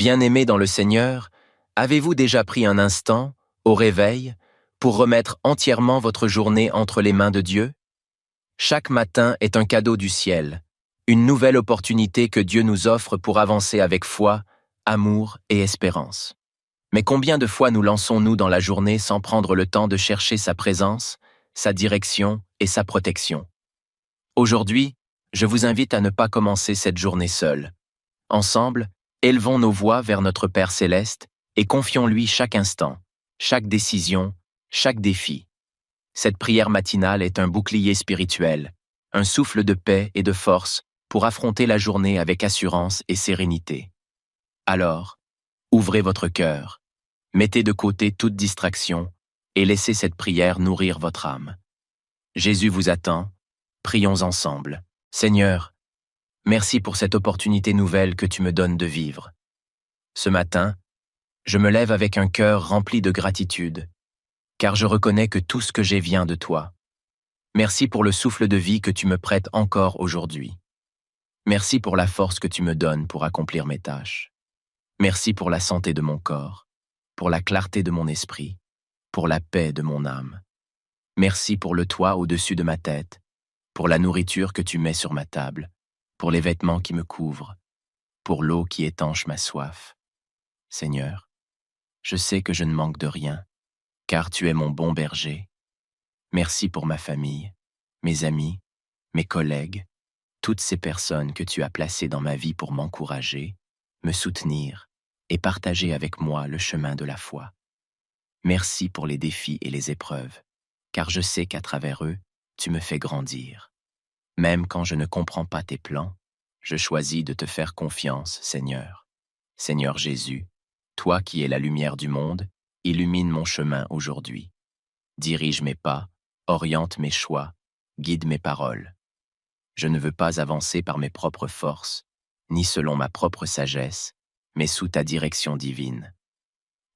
Bien-aimés dans le Seigneur, avez-vous déjà pris un instant, au réveil, pour remettre entièrement votre journée entre les mains de Dieu? Chaque matin est un cadeau du ciel, une nouvelle opportunité que Dieu nous offre pour avancer avec foi, amour et espérance. Mais combien de fois nous lançons-nous dans la journée sans prendre le temps de chercher sa présence, sa direction et sa protection? Aujourd'hui, je vous invite à ne pas commencer cette journée seule. Ensemble, élevons nos voix vers notre Père céleste et confions-lui chaque instant, chaque décision, chaque défi. Cette prière matinale est un bouclier spirituel, un souffle de paix et de force pour affronter la journée avec assurance et sérénité. Alors, ouvrez votre cœur, mettez de côté toute distraction et laissez cette prière nourrir votre âme. Jésus vous attend, prions ensemble. Seigneur, merci pour cette opportunité nouvelle que tu me donnes de vivre. Ce matin, je me lève avec un cœur rempli de gratitude, car je reconnais que tout ce que j'ai vient de toi. Merci pour le souffle de vie que tu me prêtes encore aujourd'hui. Merci pour la force que tu me donnes pour accomplir mes tâches. Merci pour la santé de mon corps, pour la clarté de mon esprit, pour la paix de mon âme. Merci pour le toit au-dessus de ma tête, pour la nourriture que tu mets sur ma table, pour les vêtements qui me couvrent, pour l'eau qui étanche ma soif. Seigneur, je sais que je ne manque de rien, car tu es mon bon berger. Merci pour ma famille, mes amis, mes collègues, toutes ces personnes que tu as placées dans ma vie pour m'encourager, me soutenir et partager avec moi le chemin de la foi. Merci pour les défis et les épreuves, car je sais qu'à travers eux, tu me fais grandir. Même quand je ne comprends pas tes plans, je choisis de te faire confiance, Seigneur. Seigneur Jésus, toi qui es la lumière du monde, illumine mon chemin aujourd'hui. Dirige mes pas, oriente mes choix, guide mes paroles. Je ne veux pas avancer par mes propres forces, ni selon ma propre sagesse, mais sous ta direction divine.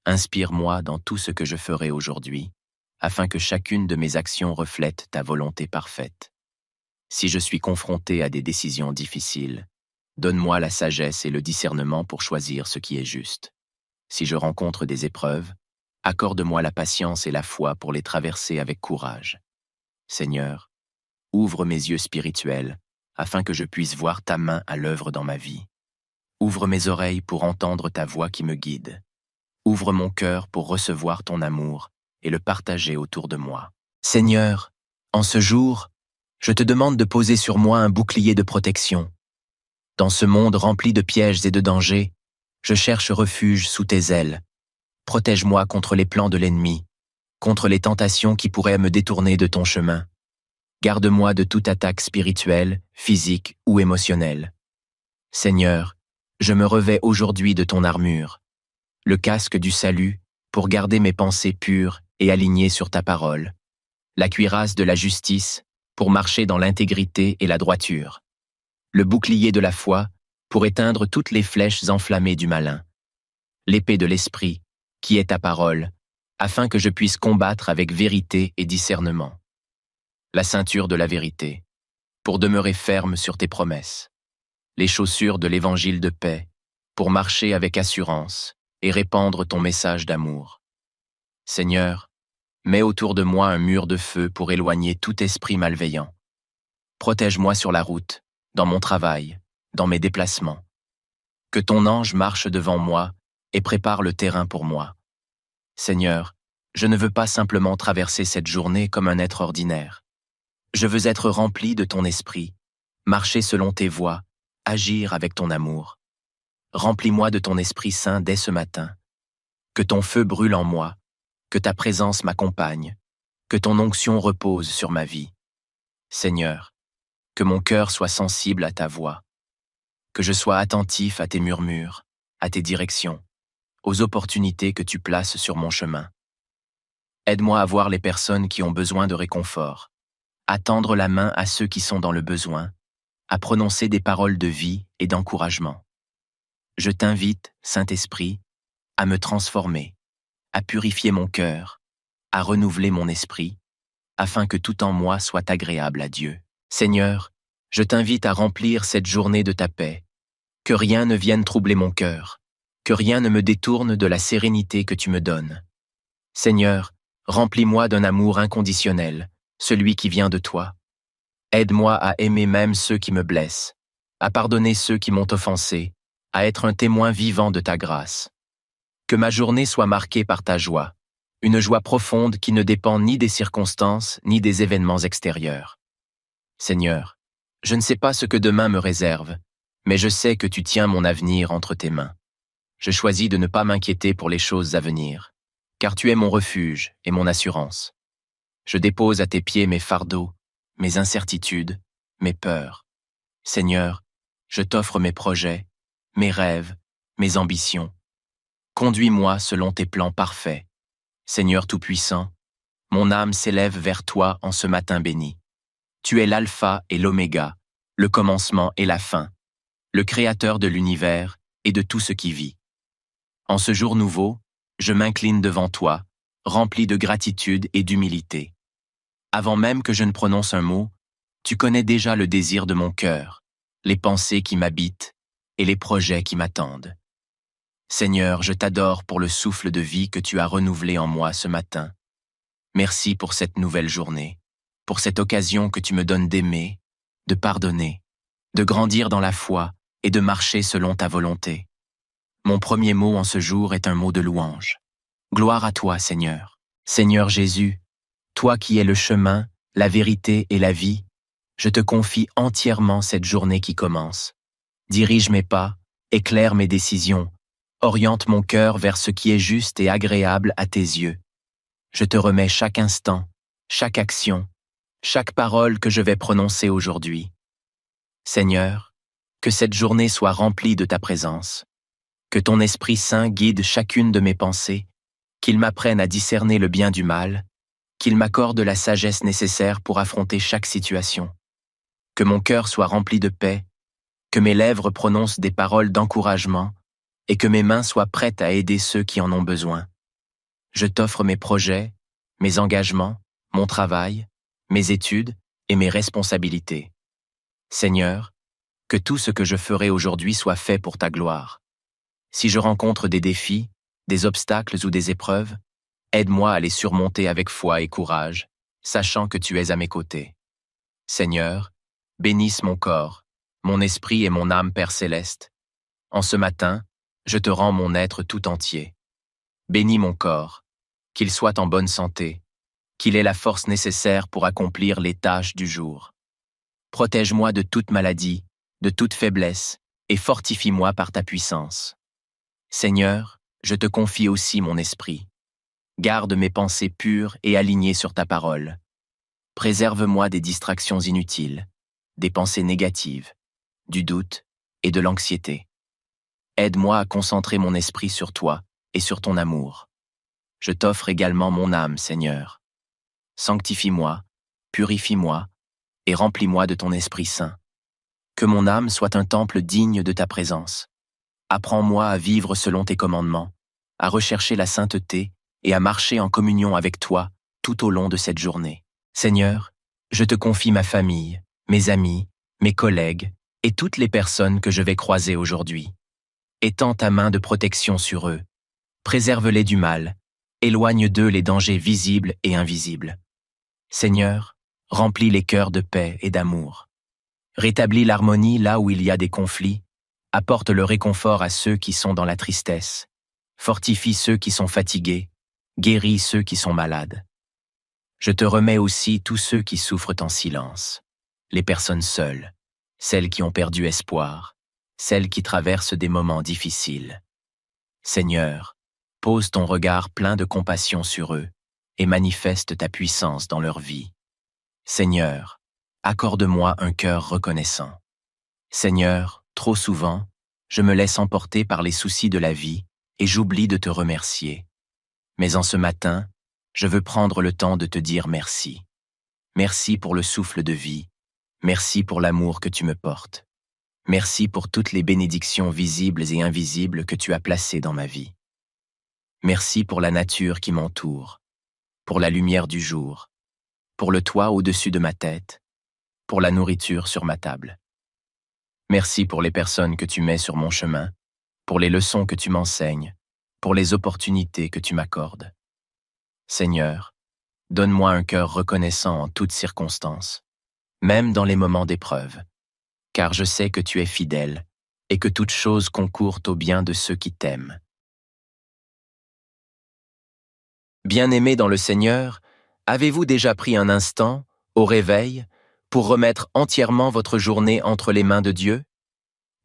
Inspire-moi dans tout ce que je ferai aujourd'hui, afin que chacune de mes actions reflète ta volonté parfaite. Si je suis confronté à des décisions difficiles, donne-moi la sagesse et le discernement pour choisir ce qui est juste. Si je rencontre des épreuves, accorde-moi la patience et la foi pour les traverser avec courage. Seigneur, ouvre mes yeux spirituels afin que je puisse voir ta main à l'œuvre dans ma vie. Ouvre mes oreilles pour entendre ta voix qui me guide. Ouvre mon cœur pour recevoir ton amour et le partager autour de moi. Seigneur, en ce jour, je te demande de poser sur moi un bouclier de protection. Dans ce monde rempli de pièges et de dangers, je cherche refuge sous tes ailes. Protège-moi contre les plans de l'ennemi, contre les tentations qui pourraient me détourner de ton chemin. Garde-moi de toute attaque spirituelle, physique ou émotionnelle. Seigneur, je me revêts aujourd'hui de ton armure, le casque du salut pour garder mes pensées pures et alignées sur ta parole, la cuirasse de la justice pour marcher dans l'intégrité et la droiture, le bouclier de la foi pour éteindre toutes les flèches enflammées du malin, l'épée de l'esprit qui est ta parole, afin que je puisse combattre avec vérité et discernement, la ceinture de la vérité pour demeurer ferme sur tes promesses, les chaussures de l'évangile de paix pour marcher avec assurance et répandre ton message d'amour. Seigneur, mets autour de moi un mur de feu pour éloigner tout esprit malveillant. Protège-moi sur la route, dans mon travail, dans mes déplacements. Que ton ange marche devant moi et prépare le terrain pour moi. Seigneur, je ne veux pas simplement traverser cette journée comme un être ordinaire. Je veux être rempli de ton esprit, marcher selon tes voies, agir avec ton amour. Remplis-moi de ton Esprit Saint dès ce matin. Que ton feu brûle en moi, que ta présence m'accompagne, que ton onction repose sur ma vie. Seigneur, que mon cœur soit sensible à ta voix, que je sois attentif à tes murmures, à tes directions, aux opportunités que tu places sur mon chemin. Aide-moi à voir les personnes qui ont besoin de réconfort, à tendre la main à ceux qui sont dans le besoin, à prononcer des paroles de vie et d'encouragement. Je t'invite, Saint-Esprit, à me transformer, à purifier mon cœur, à renouveler mon esprit, afin que tout en moi soit agréable à Dieu. Seigneur, je t'invite à remplir cette journée de ta paix, que rien ne vienne troubler mon cœur, que rien ne me détourne de la sérénité que tu me donnes. Seigneur, remplis-moi d'un amour inconditionnel, celui qui vient de toi. Aide-moi à aimer même ceux qui me blessent, à pardonner ceux qui m'ont offensé, à être un témoin vivant de ta grâce. Que ma journée soit marquée par ta joie, une joie profonde qui ne dépend ni des circonstances ni des événements extérieurs. Seigneur, je ne sais pas ce que demain me réserve, mais je sais que tu tiens mon avenir entre tes mains. Je choisis de ne pas m'inquiéter pour les choses à venir, car tu es mon refuge et mon assurance. Je dépose à tes pieds mes fardeaux, mes incertitudes, mes peurs. Seigneur, je t'offre mes projets, mes rêves, mes ambitions. Conduis-moi selon tes plans parfaits. Seigneur Tout-Puissant, mon âme s'élève vers toi en ce matin béni. Tu es l'alpha et l'oméga, le commencement et la fin, le créateur de l'univers et de tout ce qui vit. En ce jour nouveau, je m'incline devant toi, rempli de gratitude et d'humilité. Avant même que je ne prononce un mot, tu connais déjà le désir de mon cœur, les pensées qui m'habitent et les projets qui m'attendent. Seigneur, je t'adore pour le souffle de vie que tu as renouvelé en moi ce matin. Merci pour cette nouvelle journée, pour cette occasion que tu me donnes d'aimer, de pardonner, de grandir dans la foi et de marcher selon ta volonté. Mon premier mot en ce jour est un mot de louange. Gloire à toi, Seigneur. Seigneur Jésus, toi qui es le chemin, la vérité et la vie, je te confie entièrement cette journée qui commence. Dirige mes pas, éclaire mes décisions, oriente mon cœur vers ce qui est juste et agréable à tes yeux. Je te remets chaque instant, chaque action, chaque parole que je vais prononcer aujourd'hui. Seigneur, que cette journée soit remplie de ta présence. Que ton Esprit Saint guide chacune de mes pensées, qu'il m'apprenne à discerner le bien du mal, qu'il m'accorde la sagesse nécessaire pour affronter chaque situation. Que mon cœur soit rempli de paix, que mes lèvres prononcent des paroles d'encouragement et que mes mains soient prêtes à aider ceux qui en ont besoin. Je t'offre mes projets, mes engagements, mon travail, mes études et mes responsabilités. Seigneur, que tout ce que je ferai aujourd'hui soit fait pour ta gloire. Si je rencontre des défis, des obstacles ou des épreuves, aide-moi à les surmonter avec foi et courage, sachant que tu es à mes côtés. Seigneur, bénisse mon corps, mon esprit et mon âme, Père céleste. En ce matin, je te rends mon être tout entier. Bénis mon corps, qu'il soit en bonne santé, qu'il ait la force nécessaire pour accomplir les tâches du jour. Protège-moi de toute maladie, de toute faiblesse, et fortifie-moi par ta puissance. Seigneur, je te confie aussi mon esprit. Garde mes pensées pures et alignées sur ta parole. Préserve-moi des distractions inutiles, des pensées négatives, du doute et de l'anxiété. Aide-moi à concentrer mon esprit sur toi et sur ton amour. Je t'offre également mon âme, Seigneur. Sanctifie-moi, purifie-moi et remplis-moi de ton Esprit Saint. Que mon âme soit un temple digne de ta présence. Apprends-moi à vivre selon tes commandements, à rechercher la sainteté et à marcher en communion avec toi tout au long de cette journée. Seigneur, je te confie ma famille, mes amis, mes collègues et toutes les personnes que je vais croiser aujourd'hui. Étends ta main de protection sur eux. Préserve-les du mal. Éloigne d'eux les dangers visibles et invisibles. Seigneur, remplis les cœurs de paix et d'amour. Rétablis l'harmonie là où il y a des conflits. Apporte le réconfort à ceux qui sont dans la tristesse. Fortifie ceux qui sont fatigués. Guéris ceux qui sont malades. Je te remets aussi tous ceux qui souffrent en silence. Les personnes seules, celles qui ont perdu espoir, celles qui traversent des moments difficiles. Seigneur, pose ton regard plein de compassion sur eux et manifeste ta puissance dans leur vie. Seigneur, accorde-moi un cœur reconnaissant. Seigneur, trop souvent, je me laisse emporter par les soucis de la vie et j'oublie de te remercier. Mais en ce matin, je veux prendre le temps de te dire merci. Merci pour le souffle de vie. Merci pour l'amour que tu me portes. Merci pour toutes les bénédictions visibles et invisibles que tu as placées dans ma vie. Merci pour la nature qui m'entoure, pour la lumière du jour, pour le toit au-dessus de ma tête, pour la nourriture sur ma table. Merci pour les personnes que tu mets sur mon chemin, pour les leçons que tu m'enseignes, pour les opportunités que tu m'accordes. Seigneur, donne-moi un cœur reconnaissant en toutes circonstances, même dans les moments d'épreuve, car je sais que tu es fidèle et que toute chose concourt au bien de ceux qui t'aiment. Bien-aimés dans le Seigneur, avez-vous déjà pris un instant, au réveil, pour remettre entièrement votre journée entre les mains de Dieu?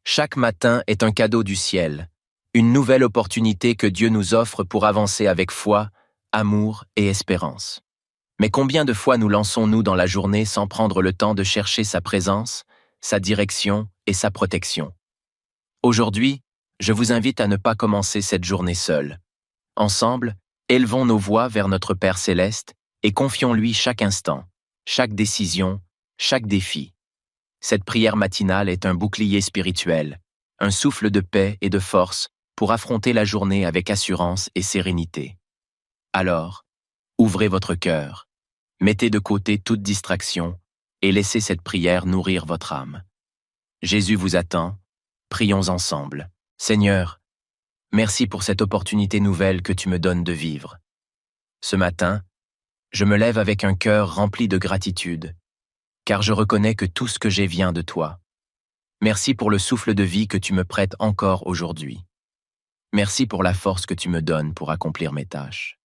Chaque matin est un cadeau du ciel, une nouvelle opportunité que Dieu nous offre pour avancer avec foi, amour et espérance. Mais combien de fois nous lançons-nous dans la journée sans prendre le temps de chercher sa présence, sa direction et sa protection? Aujourd'hui, je vous invite à ne pas commencer cette journée seule. Ensemble, élevons nos voix vers notre Père céleste et confions-lui chaque instant, chaque décision, chaque défi. Cette prière matinale est un bouclier spirituel, un souffle de paix et de force pour affronter la journée avec assurance et sérénité. Alors, ouvrez votre cœur, mettez de côté toute distraction et laissez cette prière nourrir votre âme. Jésus vous attend, prions ensemble. Seigneur, merci pour cette opportunité nouvelle que tu me donnes de vivre. Ce matin, je me lève avec un cœur rempli de gratitude, car je reconnais que tout ce que j'ai vient de toi. Merci pour le souffle de vie que tu me prêtes encore aujourd'hui. Merci pour la force que tu me donnes pour accomplir mes tâches.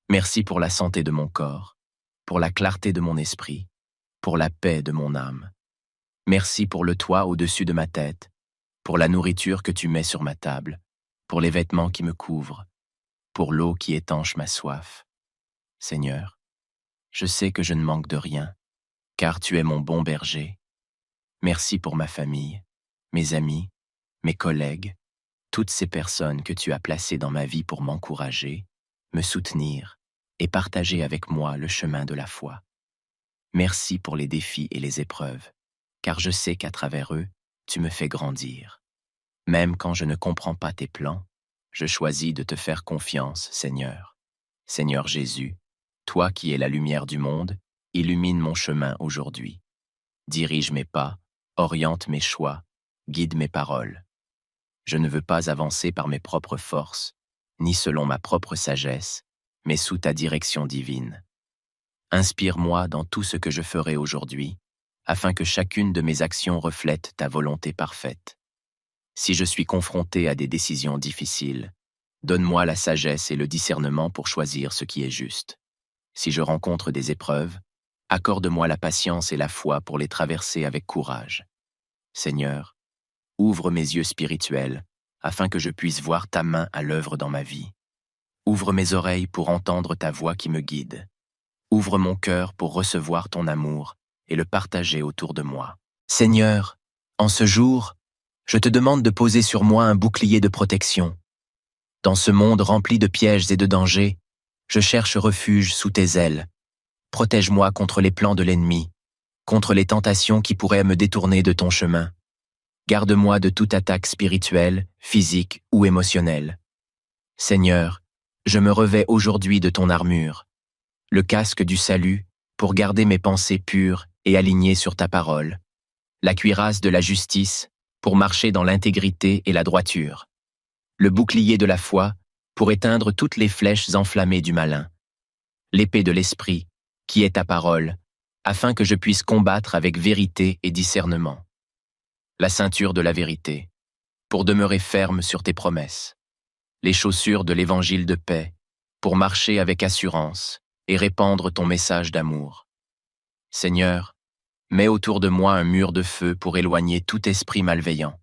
Merci pour la santé de mon corps, pour la clarté de mon esprit, pour la paix de mon âme. Merci pour le toit au-dessus de ma tête, pour la nourriture que tu mets sur ma table, pour les vêtements qui me couvrent, pour l'eau qui étanche ma soif. Seigneur, je sais que je ne manque de rien, car tu es mon bon berger. Merci pour ma famille, mes amis, mes collègues, toutes ces personnes que tu as placées dans ma vie pour m'encourager, me soutenir et partager avec moi le chemin de la foi. Merci pour les défis et les épreuves, car je sais qu'à travers eux, tu me fais grandir. Même quand je ne comprends pas tes plans, je choisis de te faire confiance, Seigneur. Seigneur Jésus, toi qui es la lumière du monde, illumine mon chemin aujourd'hui. Dirige mes pas, oriente mes choix, guide mes paroles. Je ne veux pas avancer par mes propres forces, ni selon ma propre sagesse, mais sous ta direction divine. Inspire-moi dans tout ce que je ferai aujourd'hui, afin que chacune de mes actions reflète ta volonté parfaite. Si je suis confronté à des décisions difficiles, donne-moi la sagesse et le discernement pour choisir ce qui est juste. Si je rencontre des épreuves, accorde-moi la patience et la foi pour les traverser avec courage. Seigneur, ouvre mes yeux spirituels afin que je puisse voir ta main à l'œuvre dans ma vie. Ouvre mes oreilles pour entendre ta voix qui me guide. Ouvre mon cœur pour recevoir ton amour et le partager autour de moi. Seigneur, en ce jour, je te demande de poser sur moi un bouclier de protection. Dans ce monde rempli de pièges et de dangers, je cherche refuge sous tes ailes. Protège-moi contre les plans de l'ennemi, contre les tentations qui pourraient me détourner de ton chemin. Garde-moi de toute attaque spirituelle, physique ou émotionnelle. Seigneur, je me revêts aujourd'hui de ton armure, le casque du salut pour garder mes pensées pures et alignées sur ta parole, la cuirasse de la justice pour marcher dans l'intégrité et la droiture, le bouclier de la foi pour éteindre toutes les flèches enflammées du malin, l'épée de l'esprit qui est ta parole, afin que je puisse combattre avec vérité et discernement, la ceinture de la vérité pour demeurer ferme sur tes promesses, les chaussures de l'évangile de paix pour marcher avec assurance et répandre ton message d'amour. Seigneur, mets autour de moi un mur de feu pour éloigner tout esprit malveillant.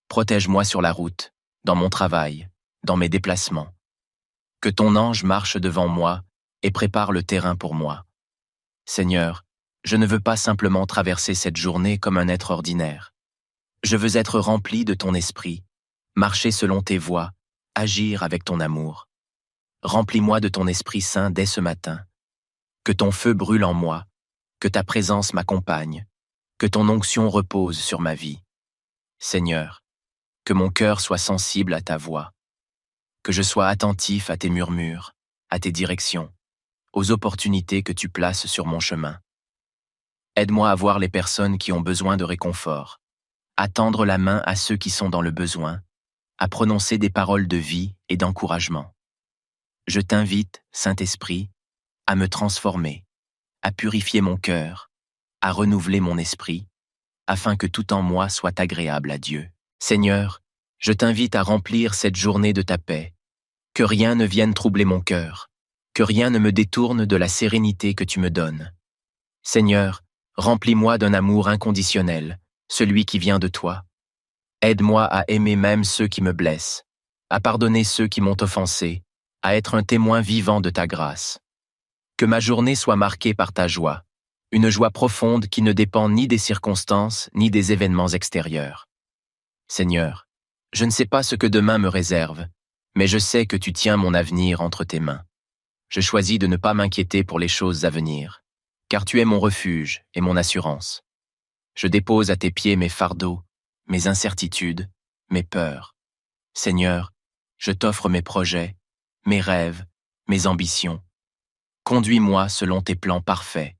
Protège-moi sur la route, dans mon travail, dans mes déplacements. Que ton ange marche devant moi et prépare le terrain pour moi. Seigneur, je ne veux pas simplement traverser cette journée comme un être ordinaire. Je veux être rempli de ton esprit, marcher selon tes voies, agir avec ton amour. Remplis-moi de ton Esprit Saint dès ce matin. Que ton feu brûle en moi, que ta présence m'accompagne, que ton onction repose sur ma vie. Seigneur, que mon cœur soit sensible à ta voix, que je sois attentif à tes murmures, à tes directions, aux opportunités que tu places sur mon chemin. Aide-moi à voir les personnes qui ont besoin de réconfort, à tendre la main à ceux qui sont dans le besoin, à prononcer des paroles de vie et d'encouragement. Je t'invite, Saint-Esprit, à me transformer, à purifier mon cœur, à renouveler mon esprit, afin que tout en moi soit agréable à Dieu. Seigneur, je t'invite à remplir cette journée de ta paix, que rien ne vienne troubler mon cœur, que rien ne me détourne de la sérénité que tu me donnes. Seigneur, remplis-moi d'un amour inconditionnel, celui qui vient de toi. Aide-moi à aimer même ceux qui me blessent, à pardonner ceux qui m'ont offensé, à être un témoin vivant de ta grâce. Que ma journée soit marquée par ta joie, une joie profonde qui ne dépend ni des circonstances ni des événements extérieurs. Seigneur, je ne sais pas ce que demain me réserve, mais je sais que tu tiens mon avenir entre tes mains. Je choisis de ne pas m'inquiéter pour les choses à venir, car tu es mon refuge et mon assurance. Je dépose à tes pieds mes fardeaux, mes incertitudes, mes peurs. Seigneur, je t'offre mes projets, mes rêves, mes ambitions. Conduis-moi selon tes plans parfaits.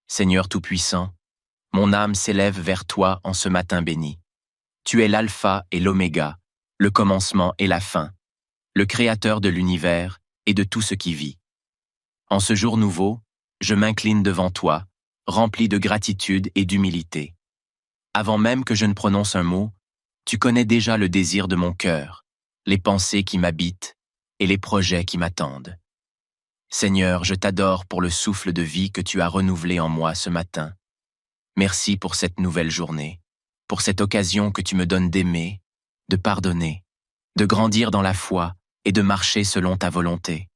Seigneur Tout-Puissant, mon âme s'élève vers toi en ce matin béni. Tu es l'alpha et l'oméga, le commencement et la fin, le créateur de l'univers et de tout ce qui vit. En ce jour nouveau, je m'incline devant toi, rempli de gratitude et d'humilité. Avant même que je ne prononce un mot, tu connais déjà le désir de mon cœur, les pensées qui m'habitent et les projets qui m'attendent. Seigneur, je t'adore pour le souffle de vie que tu as renouvelé en moi ce matin. Merci pour cette nouvelle journée, pour cette occasion que tu me donnes d'aimer, de pardonner, de grandir dans la foi et de marcher selon ta volonté.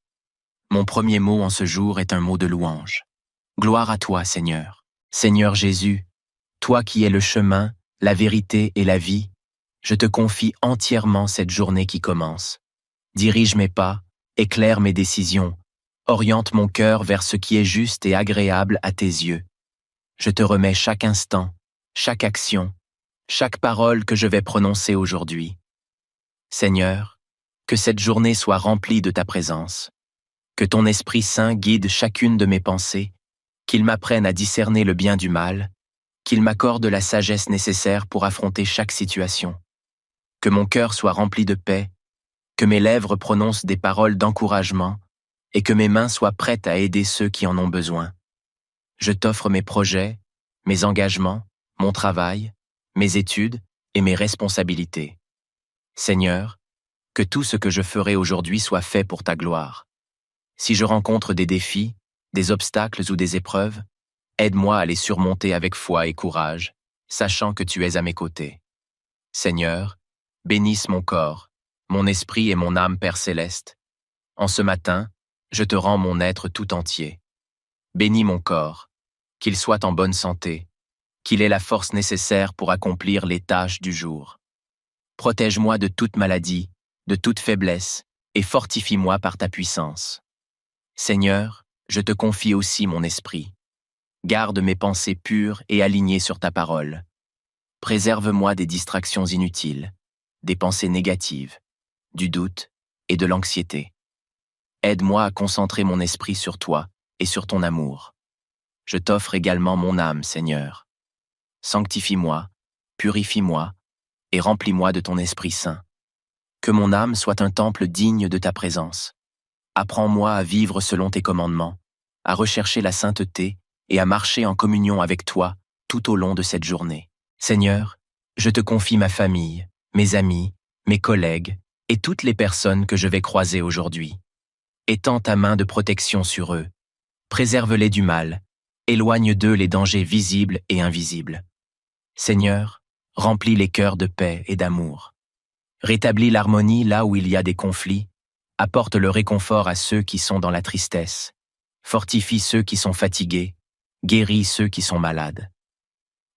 Mon premier mot en ce jour est un mot de louange. Gloire à toi, Seigneur. Seigneur Jésus, toi qui es le chemin, la vérité et la vie, je te confie entièrement cette journée qui commence. Dirige mes pas, éclaire mes décisions, oriente mon cœur vers ce qui est juste et agréable à tes yeux. Je te remets chaque instant, chaque action, chaque parole que je vais prononcer aujourd'hui. Seigneur, que cette journée soit remplie de ta présence, que ton Esprit Saint guide chacune de mes pensées, qu'il m'apprenne à discerner le bien du mal, qu'il m'accorde la sagesse nécessaire pour affronter chaque situation. Que mon cœur soit rempli de paix, que mes lèvres prononcent des paroles d'encouragement et que mes mains soient prêtes à aider ceux qui en ont besoin. Je t'offre mes projets, mes engagements, mon travail, mes études et mes responsabilités. Seigneur, que tout ce que je ferai aujourd'hui soit fait pour ta gloire. Si je rencontre des défis, des obstacles ou des épreuves, aide-moi à les surmonter avec foi et courage, sachant que tu es à mes côtés. Seigneur, bénisse mon corps, mon esprit et mon âme, Père céleste. En ce matin, je te rends mon être tout entier. Bénis mon corps, qu'il soit en bonne santé, qu'il ait la force nécessaire pour accomplir les tâches du jour. Protège-moi de toute maladie, de toute faiblesse, et fortifie-moi par ta puissance. Seigneur, je te confie aussi mon esprit. Garde mes pensées pures et alignées sur ta parole. Préserve-moi des distractions inutiles, des pensées négatives, du doute et de l'anxiété. Aide-moi à concentrer mon esprit sur toi et sur ton amour. Je t'offre également mon âme, Seigneur. Sanctifie-moi, purifie-moi et remplis-moi de ton Esprit Saint. Que mon âme soit un temple digne de ta présence. Apprends-moi à vivre selon tes commandements, à rechercher la sainteté et à marcher en communion avec toi tout au long de cette journée. Seigneur, je te confie ma famille, mes amis, mes collègues et toutes les personnes que je vais croiser aujourd'hui. Étends ta main de protection sur eux. Préserve-les du mal. Éloigne d'eux les dangers visibles et invisibles. Seigneur, remplis les cœurs de paix et d'amour. Rétablis l'harmonie là où il y a des conflits. Apporte le réconfort à ceux qui sont dans la tristesse. Fortifie ceux qui sont fatigués. Guéris ceux qui sont malades.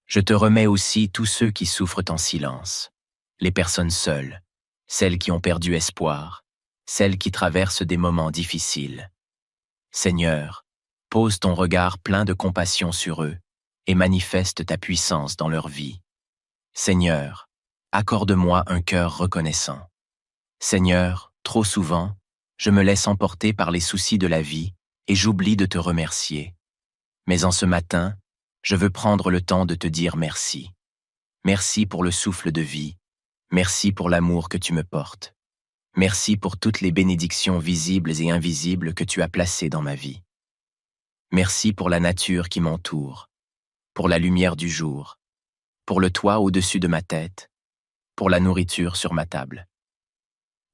Je te remets aussi tous ceux qui souffrent en silence. Les personnes seules, celles qui ont perdu espoir, celles qui traversent des moments difficiles. Seigneur, pose ton regard plein de compassion sur eux et manifeste ta puissance dans leur vie. Seigneur, accorde-moi un cœur reconnaissant. Seigneur, trop souvent, je me laisse emporter par les soucis de la vie et j'oublie de te remercier. Mais en ce matin, je veux prendre le temps de te dire merci. Merci pour le souffle de vie. Merci pour l'amour que tu me portes. Merci pour toutes les bénédictions visibles et invisibles que tu as placées dans ma vie. Merci pour la nature qui m'entoure, pour la lumière du jour, pour le toit au-dessus de ma tête, pour la nourriture sur ma table.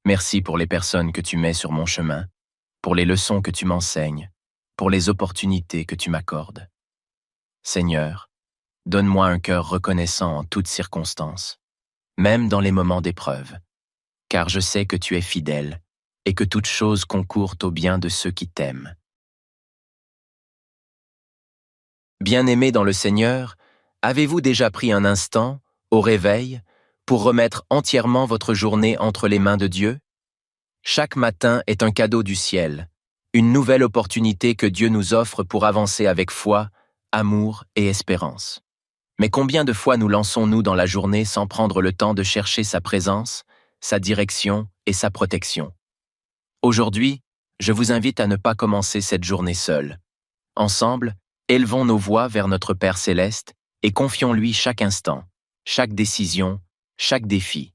Merci pour les personnes que tu mets sur mon chemin, pour les leçons que tu m'enseignes, pour les opportunités que tu m'accordes. Seigneur, donne-moi un cœur reconnaissant en toutes circonstances, même dans les moments d'épreuve, car je sais que tu es fidèle et que toute chose concourt au bien de ceux qui t'aiment. Bien-aimés dans le Seigneur, avez-vous déjà pris un instant, au réveil, pour remettre entièrement votre journée entre les mains de Dieu? Chaque matin est un cadeau du ciel, une nouvelle opportunité que Dieu nous offre pour avancer avec foi, amour et espérance. Mais combien de fois nous lançons-nous dans la journée sans prendre le temps de chercher sa présence, sa direction et sa protection? Aujourd'hui, je vous invite à ne pas commencer cette journée seule. Ensemble, élevons nos voix vers notre Père céleste et confions-lui chaque instant, chaque décision, chaque défi.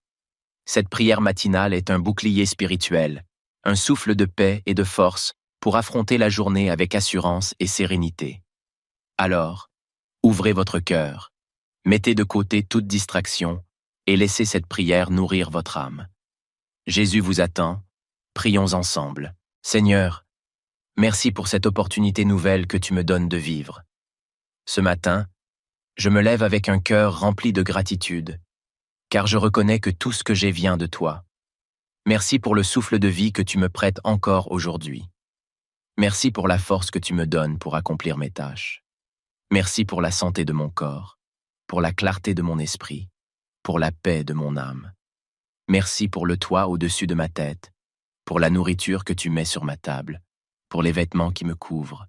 Cette prière matinale est un bouclier spirituel, un souffle de paix et de force pour affronter la journée avec assurance et sérénité. Alors, ouvrez votre cœur, mettez de côté toute distraction et laissez cette prière nourrir votre âme. Jésus vous attend, prions ensemble. Seigneur, merci pour cette opportunité nouvelle que tu me donnes de vivre. Ce matin, je me lève avec un cœur rempli de gratitude, car je reconnais que tout ce que j'ai vient de toi. Merci pour le souffle de vie que tu me prêtes encore aujourd'hui. Merci pour la force que tu me donnes pour accomplir mes tâches. Merci pour la santé de mon corps, pour la clarté de mon esprit, pour la paix de mon âme. Merci pour le toit au-dessus de ma tête, pour la nourriture que tu mets sur ma table, pour les vêtements qui me couvrent,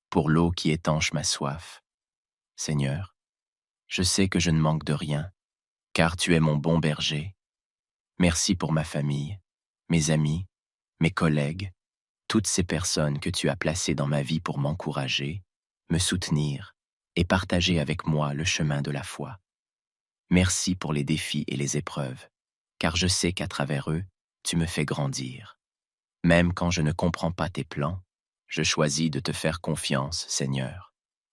pour l'eau qui étanche ma soif. Seigneur, je sais que je ne manque de rien, car tu es mon bon berger. Merci pour ma famille, mes amis, mes collègues, toutes ces personnes que tu as placées dans ma vie pour m'encourager, me soutenir et partager avec moi le chemin de la foi. Merci pour les défis et les épreuves, car je sais qu'à travers eux, tu me fais grandir. Même quand je ne comprends pas tes plans, je choisis de te faire confiance, Seigneur.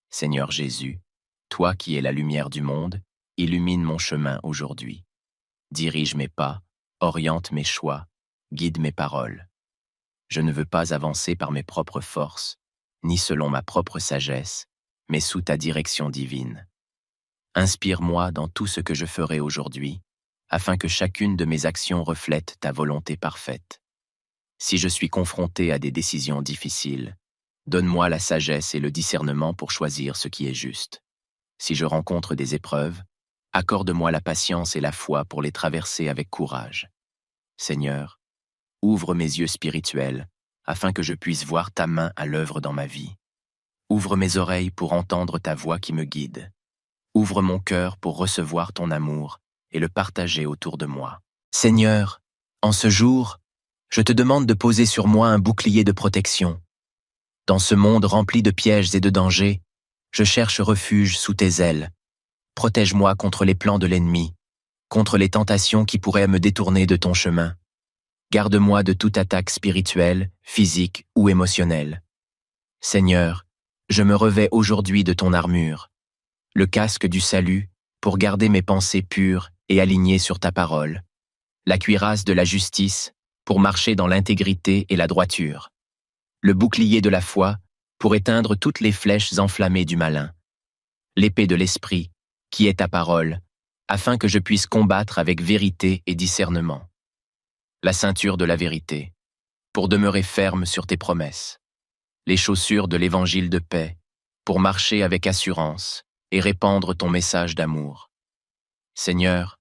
Seigneur Jésus, toi qui es la lumière du monde, illumine mon chemin aujourd'hui. Dirige mes pas, oriente mes choix, guide mes paroles. Je ne veux pas avancer par mes propres forces, ni selon ma propre sagesse, mais sous ta direction divine. Inspire-moi dans tout ce que je ferai aujourd'hui, afin que chacune de mes actions reflète ta volonté parfaite. Si je suis confronté à des décisions difficiles, donne-moi la sagesse et le discernement pour choisir ce qui est juste. Si je rencontre des épreuves, accorde-moi la patience et la foi pour les traverser avec courage. Seigneur, ouvre mes yeux spirituels afin que je puisse voir ta main à l'œuvre dans ma vie. Ouvre mes oreilles pour entendre ta voix qui me guide. Ouvre mon cœur pour recevoir ton amour et le partager autour de moi. Seigneur, en ce jour, je te demande de poser sur moi un bouclier de protection. Dans ce monde rempli de pièges et de dangers, je cherche refuge sous tes ailes. Protège-moi contre les plans de l'ennemi, contre les tentations qui pourraient me détourner de ton chemin. Garde-moi de toute attaque spirituelle, physique ou émotionnelle. Seigneur, je me revêts aujourd'hui de ton armure, le casque du salut pour garder mes pensées pures et alignées sur ta parole, la cuirasse de la justice pour marcher dans l'intégrité et la droiture, le bouclier de la foi pour éteindre toutes les flèches enflammées du malin, l'épée de l'esprit qui est ta parole, afin que je puisse combattre avec vérité et discernement. La ceinture de la vérité, pour demeurer ferme sur tes promesses. Les chaussures de l'évangile de paix, pour marcher avec assurance et répandre ton message d'amour. Seigneur,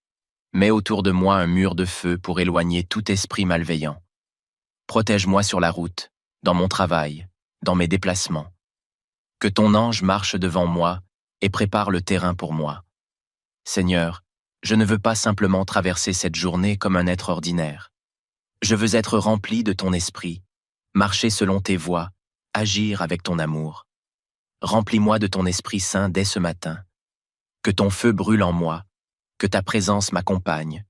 mets autour de moi un mur de feu pour éloigner tout esprit malveillant. Protège-moi sur la route, dans mon travail, dans mes déplacements. Que ton ange marche devant moi et prépare le terrain pour moi. Seigneur, je ne veux pas simplement traverser cette journée comme un être ordinaire. Je veux être rempli de ton esprit, marcher selon tes voies, agir avec ton amour. Remplis-moi de ton Esprit Saint dès ce matin. Que ton feu brûle en moi, que ta présence m'accompagne,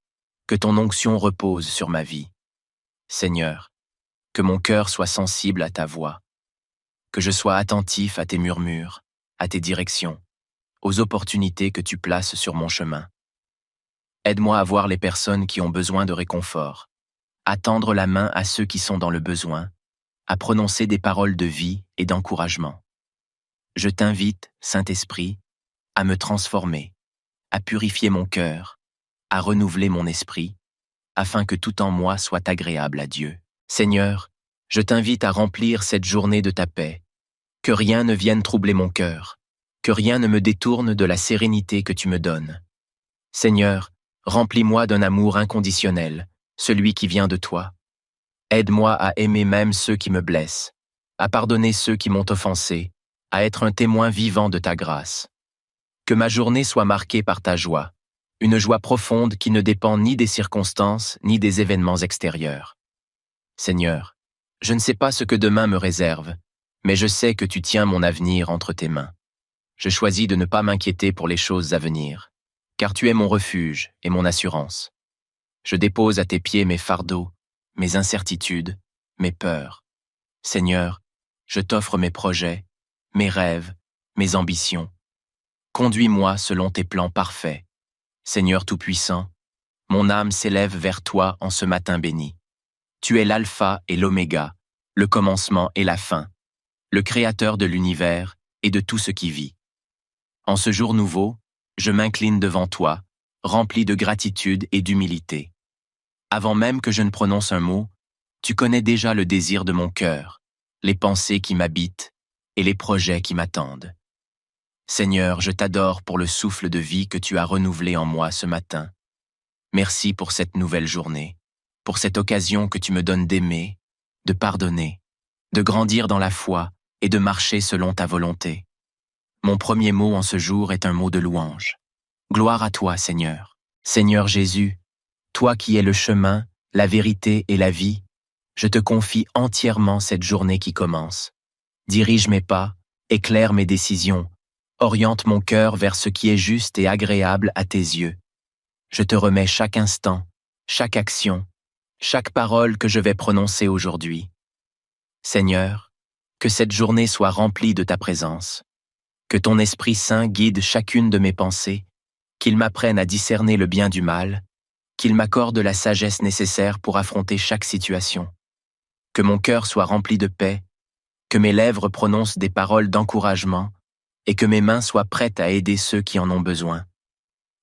que ton onction repose sur ma vie. Seigneur, que mon cœur soit sensible à ta voix, que je sois attentif à tes murmures, à tes directions, aux opportunités que tu places sur mon chemin. Aide-moi à voir les personnes qui ont besoin de réconfort, à tendre la main à ceux qui sont dans le besoin, à prononcer des paroles de vie et d'encouragement. Je t'invite, Saint-Esprit, à me transformer, à purifier mon cœur, à renouveler mon esprit, afin que tout en moi soit agréable à Dieu. Seigneur, je t'invite à remplir cette journée de ta paix, que rien ne vienne troubler mon cœur, que rien ne me détourne de la sérénité que tu me donnes. Seigneur, remplis-moi d'un amour inconditionnel, celui qui vient de toi. Aide-moi à aimer même ceux qui me blessent, à pardonner ceux qui m'ont offensé, à être un témoin vivant de ta grâce. Que ma journée soit marquée par ta joie, une joie profonde qui ne dépend ni des circonstances ni des événements extérieurs. Seigneur, je ne sais pas ce que demain me réserve, mais je sais que tu tiens mon avenir entre tes mains. Je choisis de ne pas m'inquiéter pour les choses à venir, car tu es mon refuge et mon assurance. Je dépose à tes pieds mes fardeaux, mes incertitudes, mes peurs. Seigneur, je t'offre mes projets, mes rêves, mes ambitions. Conduis-moi selon tes plans parfaits. Seigneur Tout-Puissant, mon âme s'élève vers toi en ce matin béni. Tu es l'alpha et l'oméga, le commencement et la fin, le créateur de l'univers et de tout ce qui vit. En ce jour nouveau, je m'incline devant toi, rempli de gratitude et d'humilité. Avant même que je ne prononce un mot, tu connais déjà le désir de mon cœur, les pensées qui m'habitent et les projets qui m'attendent. Seigneur, je t'adore pour le souffle de vie que tu as renouvelé en moi ce matin. Merci pour cette nouvelle journée, pour cette occasion que tu me donnes d'aimer, de pardonner, de grandir dans la foi et de marcher selon ta volonté. Mon premier mot en ce jour est un mot de louange. Gloire à toi, Seigneur. Seigneur Jésus, toi qui es le chemin, la vérité et la vie, je te confie entièrement cette journée qui commence. Dirige mes pas, éclaire mes décisions, oriente mon cœur vers ce qui est juste et agréable à tes yeux. Je te remets chaque instant, chaque action, chaque parole que je vais prononcer aujourd'hui. Seigneur, que cette journée soit remplie de ta présence, que ton Esprit Saint guide chacune de mes pensées, qu'il m'apprenne à discerner le bien du mal, qu'il m'accorde la sagesse nécessaire pour affronter chaque situation, que mon cœur soit rempli de paix, que mes lèvres prononcent des paroles d'encouragement et que mes mains soient prêtes à aider ceux qui en ont besoin.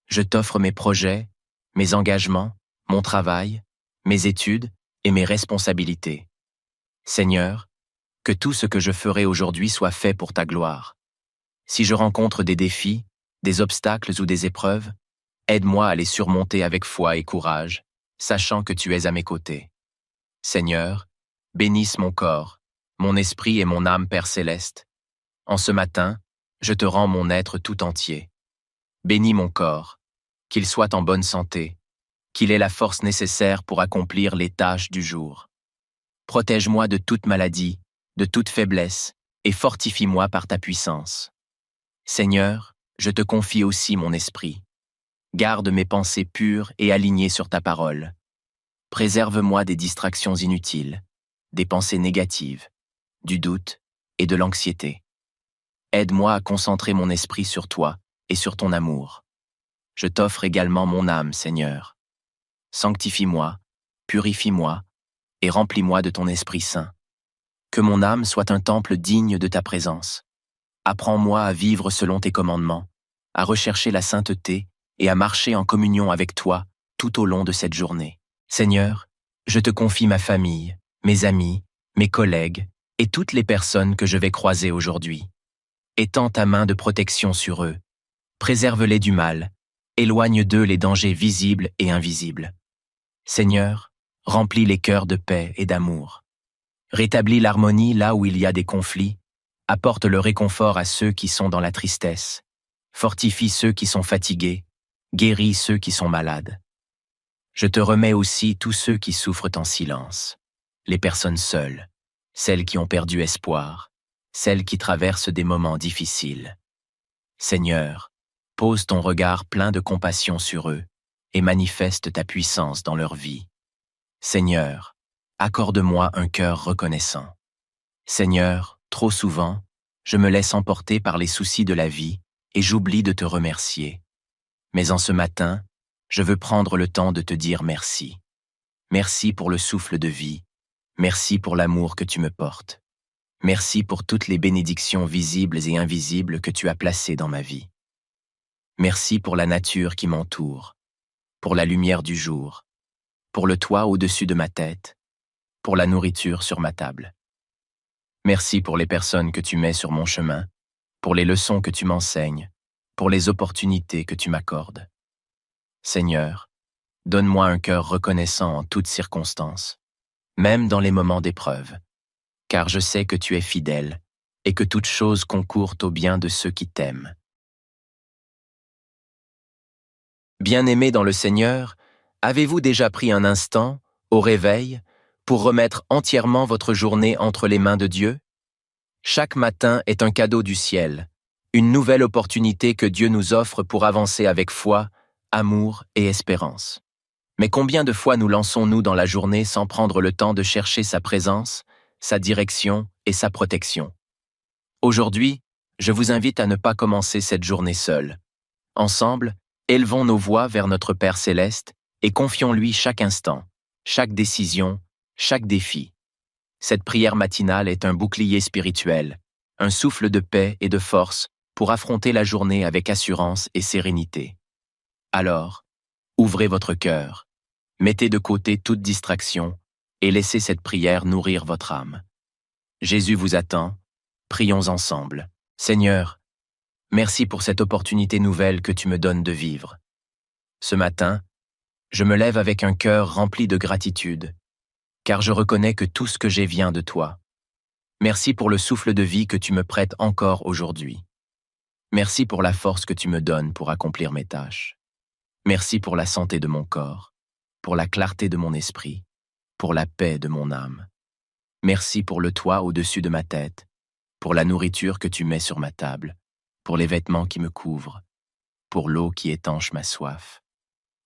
Je t'offre mes projets, mes engagements, mon travail, mes études et mes responsabilités. Seigneur, que tout ce que je ferai aujourd'hui soit fait pour ta gloire. Si je rencontre des défis, des obstacles ou des épreuves, aide-moi à les surmonter avec foi et courage, sachant que tu es à mes côtés. Seigneur, bénisse mon corps, mon esprit et mon âme, Père céleste. En ce matin, je te rends mon être tout entier. Bénis mon corps, qu'il soit en bonne santé, qu'il ait la force nécessaire pour accomplir les tâches du jour. Protège-moi de toute maladie, de toute faiblesse, et fortifie-moi par ta puissance. Seigneur, je te confie aussi mon esprit. Garde mes pensées pures et alignées sur ta parole. Préserve-moi des distractions inutiles, des pensées négatives, du doute et de l'anxiété. Aide-moi à concentrer mon esprit sur toi et sur ton amour. Je t'offre également mon âme, Seigneur. Sanctifie-moi, purifie-moi et remplis-moi de ton Esprit Saint. Que mon âme soit un temple digne de ta présence. Apprends-moi à vivre selon tes commandements, à rechercher la sainteté et à marcher en communion avec toi tout au long de cette journée. Seigneur, je te confie ma famille, mes amis, mes collègues et toutes les personnes que je vais croiser aujourd'hui. Étends ta main de protection sur eux. Préserve-les du mal. Éloigne d'eux les dangers visibles et invisibles. Seigneur, remplis les cœurs de paix et d'amour. Rétablis l'harmonie là où il y a des conflits. Apporte le réconfort à ceux qui sont dans la tristesse. Fortifie ceux qui sont fatigués. Guéris ceux qui sont malades. Je te remets aussi tous ceux qui souffrent en silence. Les personnes seules, celles qui ont perdu espoir, celles qui traversent des moments difficiles. Seigneur, pose ton regard plein de compassion sur eux et manifeste ta puissance dans leur vie. Seigneur, accorde-moi un cœur reconnaissant. Seigneur, trop souvent, je me laisse emporter par les soucis de la vie et j'oublie de te remercier. Mais en ce matin, je veux prendre le temps de te dire merci. Merci pour le souffle de vie. Merci pour l'amour que tu me portes. Merci pour toutes les bénédictions visibles et invisibles que tu as placées dans ma vie. Merci pour la nature qui m'entoure, pour la lumière du jour, pour le toit au-dessus de ma tête, pour la nourriture sur ma table. Merci pour les personnes que tu mets sur mon chemin, pour les leçons que tu m'enseignes, pour les opportunités que tu m'accordes. Seigneur, donne-moi un cœur reconnaissant en toutes circonstances, même dans les moments d'épreuve, car je sais que tu es fidèle et que toute chose concourt au bien de ceux qui t'aiment. Bien-aimés dans le Seigneur, avez-vous déjà pris un instant, au réveil, pour remettre entièrement votre journée entre les mains de Dieu? Chaque matin est un cadeau du ciel, une nouvelle opportunité que Dieu nous offre pour avancer avec foi, amour et espérance. Mais combien de fois nous lançons-nous dans la journée sans prendre le temps de chercher sa présence, sa direction et sa protection? Aujourd'hui, je vous invite à ne pas commencer cette journée seule. Ensemble, élevons nos voix vers notre Père céleste et confions-lui chaque instant, chaque décision, chaque défi. Cette prière matinale est un bouclier spirituel, un souffle de paix et de force pour affronter la journée avec assurance et sérénité. Alors, ouvrez votre cœur, mettez de côté toute distraction et laissez cette prière nourrir votre âme. Jésus vous attend, prions ensemble. Seigneur, merci pour cette opportunité nouvelle que tu me donnes de vivre. Ce matin, je me lève avec un cœur rempli de gratitude, car je reconnais que tout ce que j'ai vient de toi. Merci pour le souffle de vie que tu me prêtes encore aujourd'hui. Merci pour la force que tu me donnes pour accomplir mes tâches. Merci pour la santé de mon corps, pour la clarté de mon esprit, pour la paix de mon âme. Merci pour le toit au-dessus de ma tête, pour la nourriture que tu mets sur ma table, pour les vêtements qui me couvrent, pour l'eau qui étanche ma soif.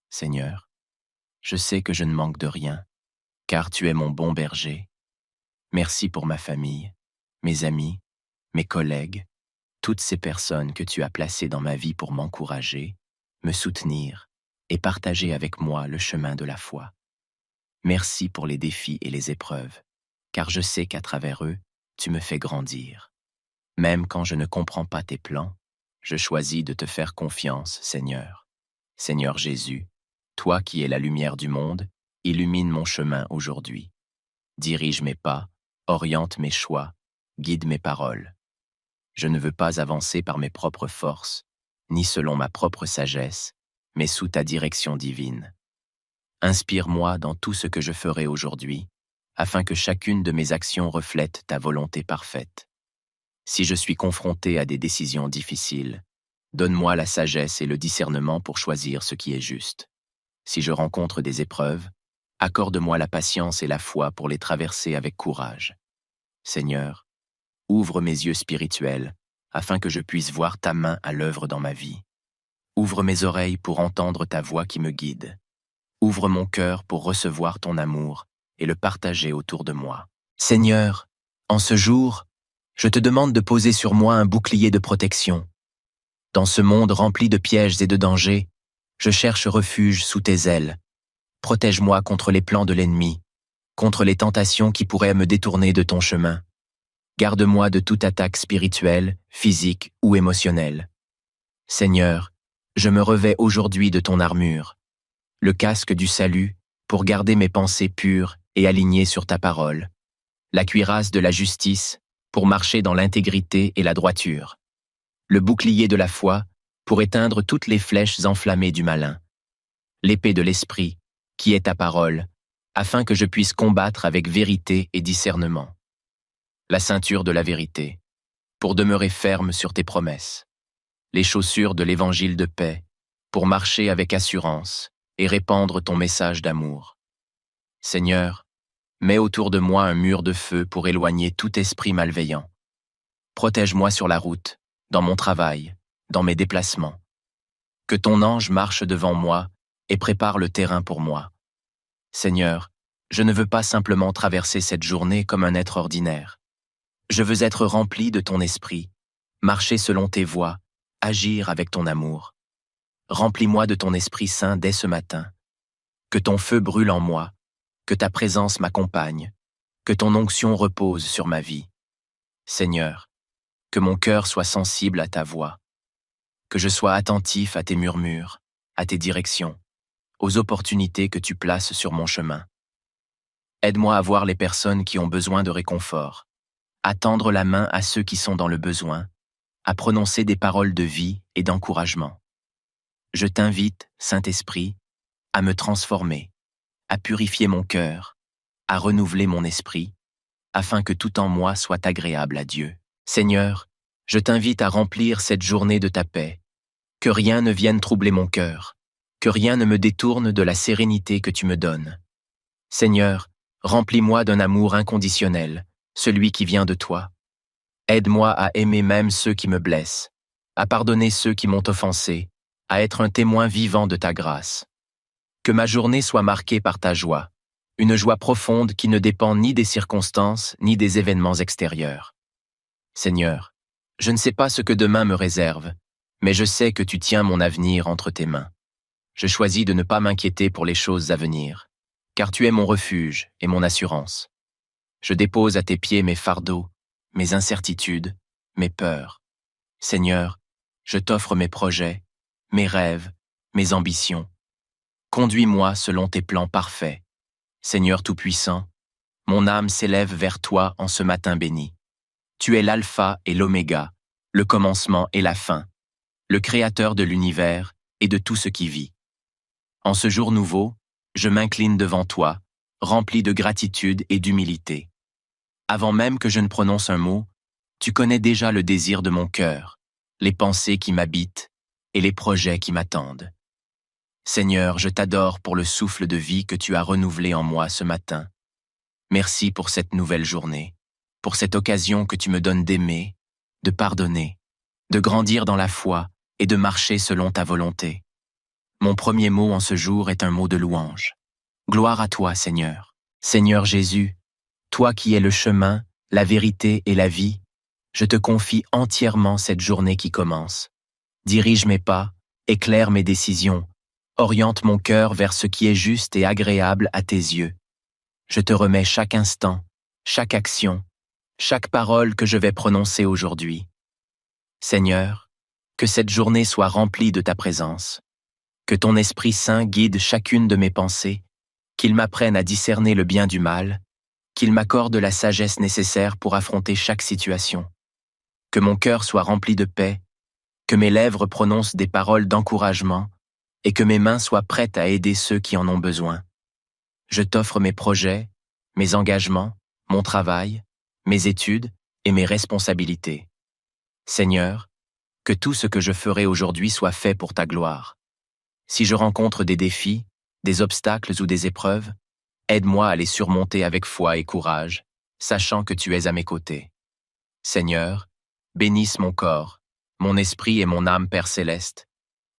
Seigneur, je sais que je ne manque de rien, car tu es mon bon berger. Merci pour ma famille, mes amis, mes collègues, toutes ces personnes que tu as placées dans ma vie pour m'encourager, me soutenir et partager avec moi le chemin de la foi. Merci pour les défis et les épreuves, car je sais qu'à travers eux, tu me fais grandir. Même quand je ne comprends pas tes plans, je choisis de te faire confiance, Seigneur. Seigneur Jésus, toi qui es la lumière du monde, illumine mon chemin aujourd'hui. Dirige mes pas, oriente mes choix, guide mes paroles. Je ne veux pas avancer par mes propres forces, ni selon ma propre sagesse, mais sous ta direction divine. Inspire-moi dans tout ce que je ferai aujourd'hui, afin que chacune de mes actions reflète ta volonté parfaite. Si je suis confronté à des décisions difficiles, donne-moi la sagesse et le discernement pour choisir ce qui est juste. Si je rencontre des épreuves, accorde-moi la patience et la foi pour les traverser avec courage. Seigneur, ouvre mes yeux spirituels afin que je puisse voir ta main à l'œuvre dans ma vie. Ouvre mes oreilles pour entendre ta voix qui me guide. Ouvre mon cœur pour recevoir ton amour et le partager autour de moi. Seigneur, en ce jour, je te demande de poser sur moi un bouclier de protection. Dans ce monde rempli de pièges et de dangers, je cherche refuge sous tes ailes. Protège-moi contre les plans de l'ennemi, contre les tentations qui pourraient me détourner de ton chemin. Garde-moi de toute attaque spirituelle, physique ou émotionnelle. Seigneur, je me revêts aujourd'hui de ton armure, le casque du salut pour garder mes pensées pures et alignées sur ta parole, la cuirasse de la justice pour marcher dans l'intégrité et la droiture, le bouclier de la foi pour éteindre toutes les flèches enflammées du malin, l'épée de l'esprit qui est ta parole, afin que je puisse combattre avec vérité et discernement, la ceinture de la vérité pour demeurer ferme sur tes promesses, les chaussures de l'évangile de paix pour marcher avec assurance et répandre ton message d'amour. Seigneur, mets autour de moi un mur de feu pour éloigner tout esprit malveillant. Protège-moi sur la route, dans mon travail, dans mes déplacements. Que ton ange marche devant moi et prépare le terrain pour moi. Seigneur, je ne veux pas simplement traverser cette journée comme un être ordinaire. Je veux être rempli de ton esprit, marcher selon tes voies, agir avec ton amour. Remplis-moi de ton Esprit Saint dès ce matin. Que ton feu brûle en moi, que ta présence m'accompagne, que ton onction repose sur ma vie. Seigneur, que mon cœur soit sensible à ta voix, que je sois attentif à tes murmures, à tes directions, aux opportunités que tu places sur mon chemin. Aide-moi à voir les personnes qui ont besoin de réconfort, à tendre la main à ceux qui sont dans le besoin, à prononcer des paroles de vie et d'encouragement. Je t'invite, Saint-Esprit, à me transformer, à purifier mon cœur, à renouveler mon esprit, afin que tout en moi soit agréable à Dieu. Seigneur, je t'invite à remplir cette journée de ta paix, que rien ne vienne troubler mon cœur, que rien ne me détourne de la sérénité que tu me donnes. Seigneur, remplis-moi d'un amour inconditionnel, celui qui vient de toi. Aide-moi à aimer même ceux qui me blessent, à pardonner ceux qui m'ont offensé, à être un témoin vivant de ta grâce. Que ma journée soit marquée par ta joie, une joie profonde qui ne dépend ni des circonstances ni des événements extérieurs. Seigneur, je ne sais pas ce que demain me réserve, mais je sais que tu tiens mon avenir entre tes mains. Je choisis de ne pas m'inquiéter pour les choses à venir, car tu es mon refuge et mon assurance. Je dépose à tes pieds mes fardeaux, mes incertitudes, mes peurs. Seigneur, je t'offre mes projets, mes rêves, mes ambitions. Conduis-moi selon tes plans parfaits. Seigneur Tout-Puissant, mon âme s'élève vers toi en ce matin béni. Tu es l'alpha et l'oméga, le commencement et la fin, le créateur de l'univers et de tout ce qui vit. En ce jour nouveau, je m'incline devant toi, rempli de gratitude et d'humilité. Avant même que je ne prononce un mot, tu connais déjà le désir de mon cœur, les pensées qui m'habitent et les projets qui m'attendent. Seigneur, je t'adore pour le souffle de vie que tu as renouvelé en moi ce matin. Merci pour cette nouvelle journée, pour cette occasion que tu me donnes d'aimer, de pardonner, de grandir dans la foi et de marcher selon ta volonté. Mon premier mot en ce jour est un mot de louange. Gloire à toi, Seigneur. Seigneur Jésus, toi qui es le chemin, la vérité et la vie, je te confie entièrement cette journée qui commence. Dirige mes pas, éclaire mes décisions, oriente mon cœur vers ce qui est juste et agréable à tes yeux. Je te remets chaque instant, chaque action, chaque parole que je vais prononcer aujourd'hui. Seigneur, que cette journée soit remplie de ta présence. Que ton Esprit Saint guide chacune de mes pensées, qu'il m'apprenne à discerner le bien du mal, qu'il m'accorde la sagesse nécessaire pour affronter chaque situation. Que mon cœur soit rempli de paix, que mes lèvres prononcent des paroles d'encouragement et que mes mains soient prêtes à aider ceux qui en ont besoin. Je t'offre mes projets, mes engagements, mon travail, mes études et mes responsabilités. Seigneur, que tout ce que je ferai aujourd'hui soit fait pour ta gloire. Si je rencontre des défis, des obstacles ou des épreuves, aide-moi à les surmonter avec foi et courage, sachant que tu es à mes côtés. Seigneur, bénisse mon corps, mon esprit et mon âme, Père céleste.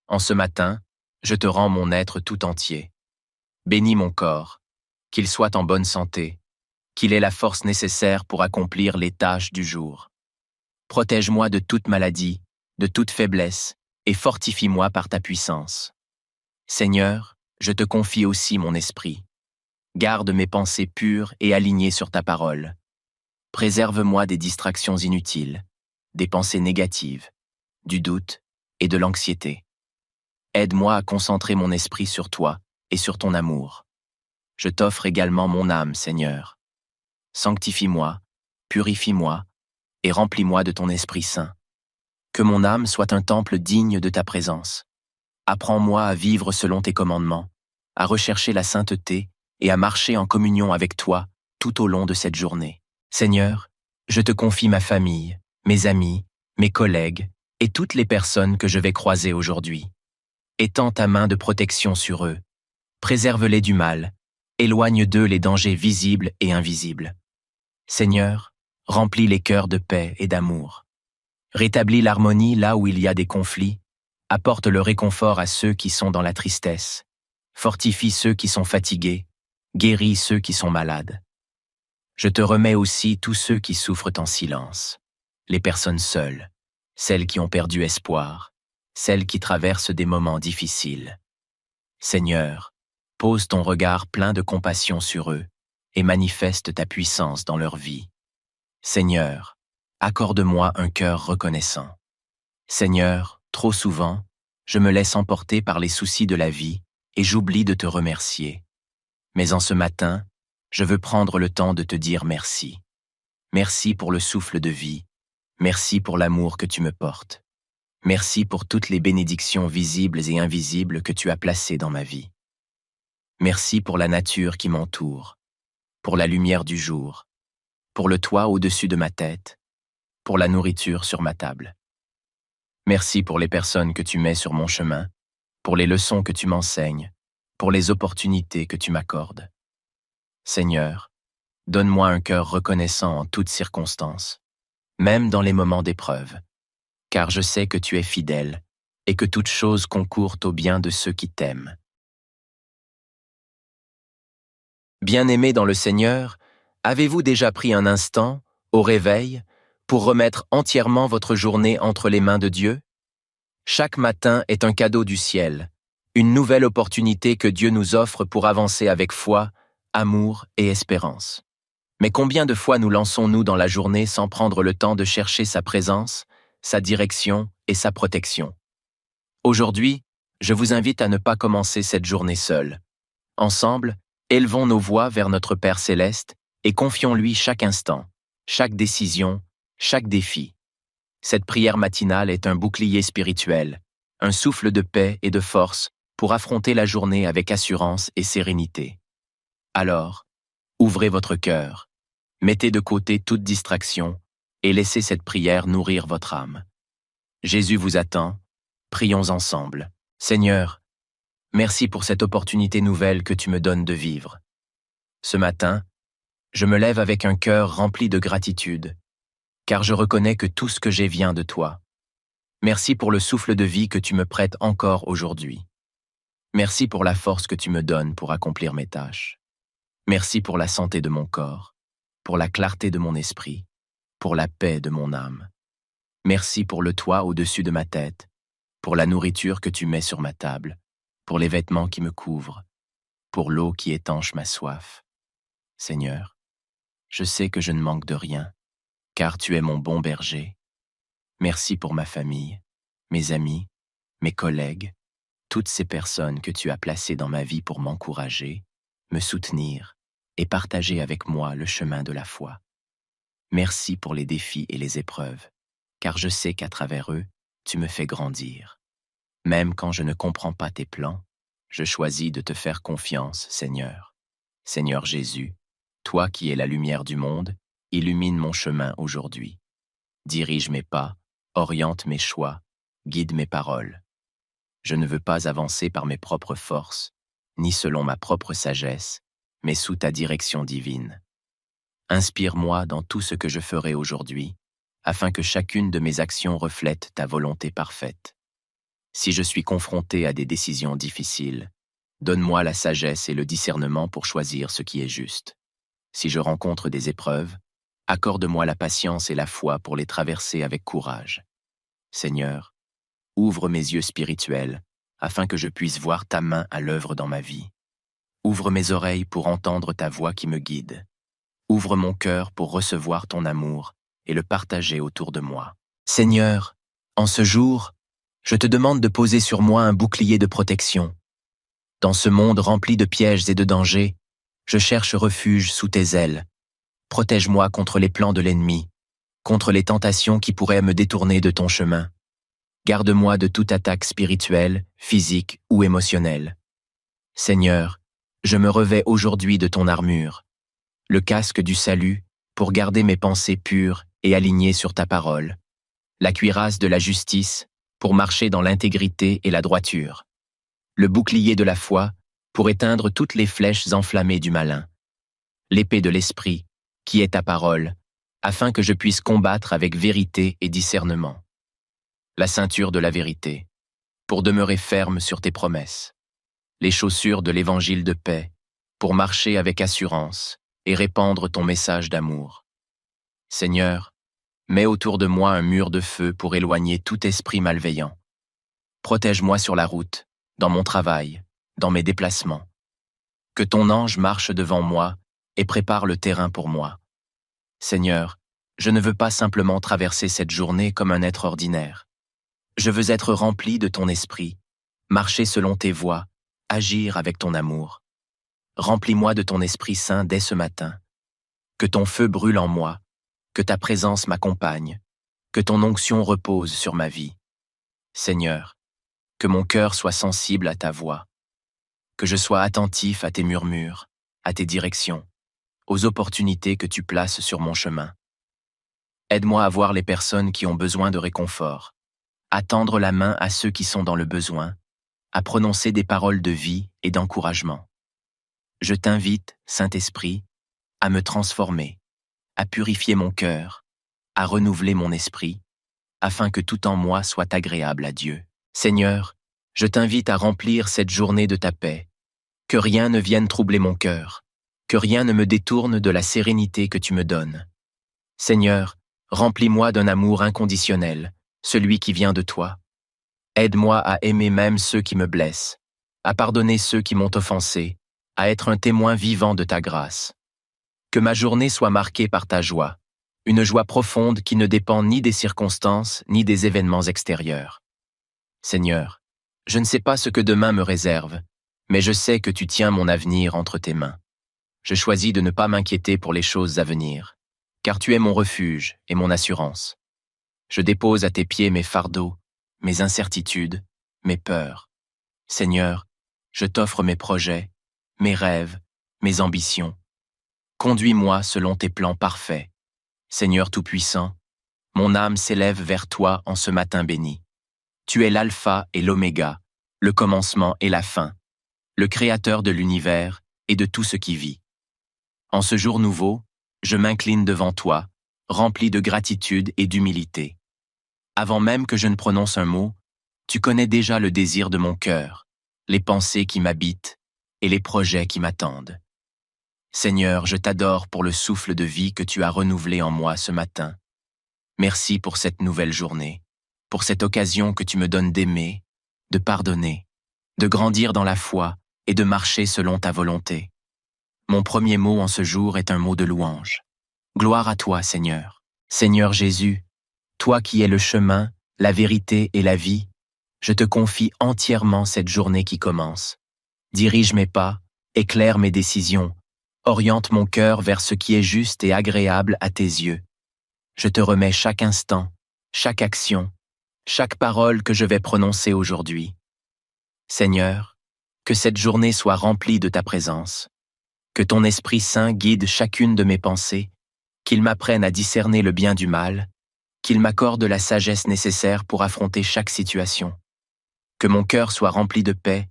En ce matin, je te rends mon être tout entier. Bénis mon corps, qu'il soit en bonne santé, qu'il ait la force nécessaire pour accomplir les tâches du jour. Protège-moi de toute maladie, de toute faiblesse, et fortifie-moi par ta puissance. Seigneur, je te confie aussi mon esprit. Garde mes pensées pures et alignées sur ta parole. Préserve-moi des distractions inutiles, des pensées négatives, du doute et de l'anxiété. Aide-moi à concentrer mon esprit sur toi et sur ton amour. Je t'offre également mon âme, Seigneur. Sanctifie-moi, purifie-moi et remplis-moi de ton Esprit Saint. Que mon âme soit un temple digne de ta présence. Apprends-moi à vivre selon tes commandements, à rechercher la sainteté et à marcher en communion avec toi tout au long de cette journée. Seigneur, je te confie ma famille, mes amis, mes collègues et toutes les personnes que je vais croiser aujourd'hui. Étends ta main de protection sur eux. Préserve-les du mal. Éloigne d'eux les dangers visibles et invisibles. Seigneur, remplis les cœurs de paix et d'amour. Rétablis l'harmonie là où il y a des conflits. Apporte le réconfort à ceux qui sont dans la tristesse Fortifie ceux qui sont fatigués, guéris ceux qui sont malades. Je te remets aussi tous ceux qui souffrent en silence, les personnes seules, celles qui ont perdu espoir, celles qui traversent des moments difficiles. Seigneur, pose ton regard plein de compassion sur eux et manifeste ta puissance dans leur vie. Seigneur, accorde-moi un cœur reconnaissant. Seigneur, trop souvent, je me laisse emporter par les soucis de la vie et j'oublie de te remercier. Mais en ce matin, je veux prendre le temps de te dire merci. Merci pour le souffle de vie. Merci pour l'amour que tu me portes. Merci pour toutes les bénédictions visibles et invisibles que tu as placées dans ma vie. Merci pour la nature qui m'entoure, pour la lumière du jour, pour le toit au-dessus de ma tête, pour la nourriture sur ma table. Merci pour les personnes que tu mets sur mon chemin, pour les leçons que tu m'enseignes, pour les opportunités que tu m'accordes. Seigneur, donne-moi un cœur reconnaissant en toutes circonstances, même dans les moments d'épreuve, car je sais que tu es fidèle et que toute chose concourt au bien de ceux qui t'aiment. Bien-aimés dans le Seigneur, avez-vous déjà pris un instant, au réveil, pour remettre entièrement votre journée entre les mains de Dieu? Chaque matin est un cadeau du ciel, une nouvelle opportunité que Dieu nous offre pour avancer avec foi, amour et espérance. Mais combien de fois nous lançons-nous dans la journée sans prendre le temps de chercher sa présence, sa direction et sa protection? Aujourd'hui, je vous invite à ne pas commencer cette journée seule. Ensemble, élevons nos voix vers notre Père céleste et confions-lui chaque instant, chaque décision, chaque défi. Cette prière matinale est un bouclier spirituel, un souffle de paix et de force pour affronter la journée avec assurance et sérénité. Alors, ouvrez votre cœur, mettez de côté toute distraction et laissez cette prière nourrir votre âme. Jésus vous attend, prions ensemble. Seigneur, merci pour cette opportunité nouvelle que tu me donnes de vivre. Ce matin, je me lève avec un cœur rempli de gratitude, car je reconnais que tout ce que j'ai vient de toi. Merci pour le souffle de vie que tu me prêtes encore aujourd'hui. Merci pour la force que tu me donnes pour accomplir mes tâches. Merci pour la santé de mon corps, pour la clarté de mon esprit, pour la paix de mon âme. Merci pour le toit au-dessus de ma tête, pour la nourriture que tu mets sur ma table, pour les vêtements qui me couvrent, pour l'eau qui étanche ma soif. Seigneur, je sais que je ne manque de rien, car tu es mon bon berger. Merci pour ma famille, mes amis, mes collègues, toutes ces personnes que tu as placées dans ma vie pour m'encourager, me soutenir et partager avec moi le chemin de la foi. Merci pour les défis et les épreuves, car je sais qu'à travers eux, tu me fais grandir. Même quand je ne comprends pas tes plans, je choisis de te faire confiance, Seigneur. Seigneur Jésus, toi qui es la lumière du monde, illumine mon chemin aujourd'hui. Dirige mes pas, oriente mes choix, guide mes paroles. Je ne veux pas avancer par mes propres forces, ni selon ma propre sagesse, mais sous ta direction divine. Inspire-moi dans tout ce que je ferai aujourd'hui, afin que chacune de mes actions reflète ta volonté parfaite. Si je suis confronté à des décisions difficiles, donne-moi la sagesse et le discernement pour choisir ce qui est juste. Si je rencontre des épreuves, accorde-moi la patience et la foi pour les traverser avec courage. Seigneur, ouvre mes yeux spirituels afin que je puisse voir ta main à l'œuvre dans ma vie. Ouvre mes oreilles pour entendre ta voix qui me guide. Ouvre mon cœur pour recevoir ton amour et le partager autour de moi. Seigneur, en ce jour, je te demande de poser sur moi un bouclier de protection. Dans ce monde rempli de pièges et de dangers, je cherche refuge sous tes ailes. Protège-moi contre les plans de l'ennemi, contre les tentations qui pourraient me détourner de ton chemin. Garde-moi de toute attaque spirituelle, physique ou émotionnelle. Seigneur, je me revêts aujourd'hui de ton armure, le casque du salut pour garder mes pensées pures et alignées sur ta parole, la cuirasse de la justice pour marcher dans l'intégrité et la droiture, le bouclier de la foi pour éteindre toutes les flèches enflammées du malin, l'épée de l'esprit qui est ta parole, afin que je puisse combattre avec vérité et discernement, la ceinture de la vérité pour demeurer ferme sur tes promesses, les chaussures de l'évangile de paix, pour marcher avec assurance et répandre ton message d'amour. Seigneur, mets autour de moi un mur de feu pour éloigner tout esprit malveillant. Protège-moi sur la route, dans mon travail, dans mes déplacements. Que ton ange marche devant moi et prépare le terrain pour moi. Seigneur, je ne veux pas simplement traverser cette journée comme un être ordinaire. Je veux être rempli de ton esprit, marcher selon tes voies, agir avec ton amour. Remplis-moi de ton Esprit Saint dès ce matin. Que ton feu brûle en moi, que ta présence m'accompagne, que ton onction repose sur ma vie. Seigneur, que mon cœur soit sensible à ta voix, que je sois attentif à tes murmures, à tes directions, aux opportunités que tu places sur mon chemin. Aide-moi à voir les personnes qui ont besoin de réconfort, à tendre la main à ceux qui sont dans le besoin, à prononcer des paroles de vie et d'encouragement. Je t'invite, Saint-Esprit, à me transformer, à purifier mon cœur, à renouveler mon esprit, afin que tout en moi soit agréable à Dieu. Seigneur, je t'invite à remplir cette journée de ta paix, que rien ne vienne troubler mon cœur, que rien ne me détourne de la sérénité que tu me donnes. Seigneur, remplis-moi d'un amour inconditionnel, celui qui vient de toi. Aide-moi à aimer même ceux qui me blessent, à pardonner ceux qui m'ont offensé, à être un témoin vivant de ta grâce. Que ma journée soit marquée par ta joie, une joie profonde qui ne dépend ni des circonstances ni des événements extérieurs. Seigneur, je ne sais pas ce que demain me réserve, mais je sais que tu tiens mon avenir entre tes mains. Je choisis de ne pas m'inquiéter pour les choses à venir, car tu es mon refuge et mon assurance. Je dépose à tes pieds mes fardeaux, mes incertitudes, mes peurs. Seigneur, je t'offre mes projets, mes rêves, mes ambitions. Conduis-moi selon tes plans parfaits. Seigneur Tout-Puissant, mon âme s'élève vers toi en ce matin béni. Tu es l'alpha et l'oméga, le commencement et la fin, le créateur de l'univers et de tout ce qui vit. En ce jour nouveau, je m'incline devant toi, rempli de gratitude et d'humilité. Avant même que je ne prononce un mot, tu connais déjà le désir de mon cœur, les pensées qui m'habitent et les projets qui m'attendent. Seigneur, je t'adore pour le souffle de vie que tu as renouvelé en moi ce matin. Merci pour cette nouvelle journée, pour cette occasion que tu me donnes d'aimer, de pardonner, de grandir dans la foi et de marcher selon ta volonté. Mon premier mot en ce jour est un mot de louange. Gloire à toi, Seigneur. Seigneur Jésus, toi qui es le chemin, la vérité et la vie, je te confie entièrement cette journée qui commence. Dirige mes pas, éclaire mes décisions, oriente mon cœur vers ce qui est juste et agréable à tes yeux. Je te remets chaque instant, chaque action, chaque parole que je vais prononcer aujourd'hui. Seigneur, que cette journée soit remplie de ta présence, que ton Esprit Saint guide chacune de mes pensées, qu'il m'apprenne à discerner le bien du mal, qu'il m'accorde la sagesse nécessaire pour affronter chaque situation, que mon cœur soit rempli de paix,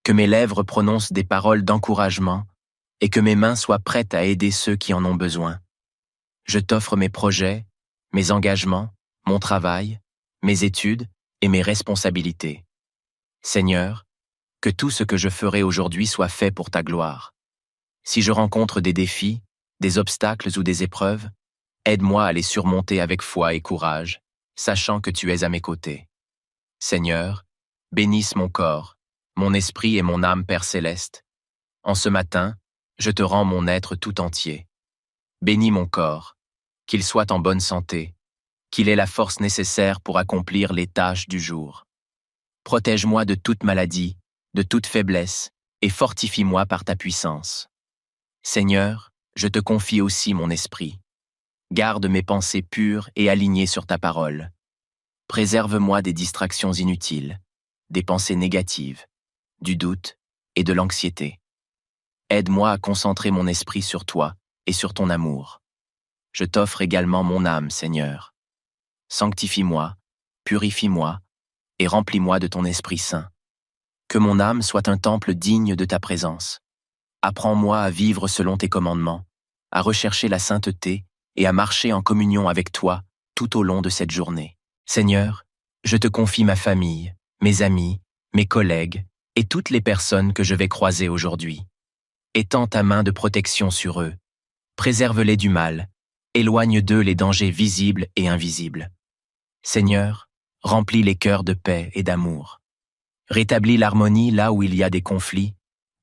que mes lèvres prononcent des paroles d'encouragement et que mes mains soient prêtes à aider ceux qui en ont besoin. Je t'offre mes projets, mes engagements, mon travail, mes études et mes responsabilités. Seigneur, que tout ce que je ferai aujourd'hui soit fait pour ta gloire. Si je rencontre des défis, des obstacles ou des épreuves, aide-moi à les surmonter avec foi et courage, sachant que tu es à mes côtés. Seigneur, bénisse mon corps, mon esprit et mon âme, Père céleste. En ce matin, je te rends mon être tout entier. Bénis mon corps, qu'il soit en bonne santé, qu'il ait la force nécessaire pour accomplir les tâches du jour. Protège-moi de toute maladie, de toute faiblesse, et fortifie-moi par ta puissance. Seigneur, je te confie aussi mon esprit. Garde mes pensées pures et alignées sur ta parole. Préserve-moi des distractions inutiles, des pensées négatives, du doute et de l'anxiété. Aide-moi à concentrer mon esprit sur toi et sur ton amour. Je t'offre également mon âme, Seigneur. Sanctifie-moi, purifie-moi et remplis-moi de ton Esprit Saint. Que mon âme soit un temple digne de ta présence. Apprends-moi à vivre selon tes commandements, à rechercher la sainteté et à marcher en communion avec toi tout au long de cette journée. Seigneur, je te confie ma famille, mes amis, mes collègues, et toutes les personnes que je vais croiser aujourd'hui. Étends ta main de protection sur eux. Préserve-les du mal. Éloigne d'eux les dangers visibles et invisibles. Seigneur, remplis les cœurs de paix et d'amour. Rétablis l'harmonie là où il y a des conflits.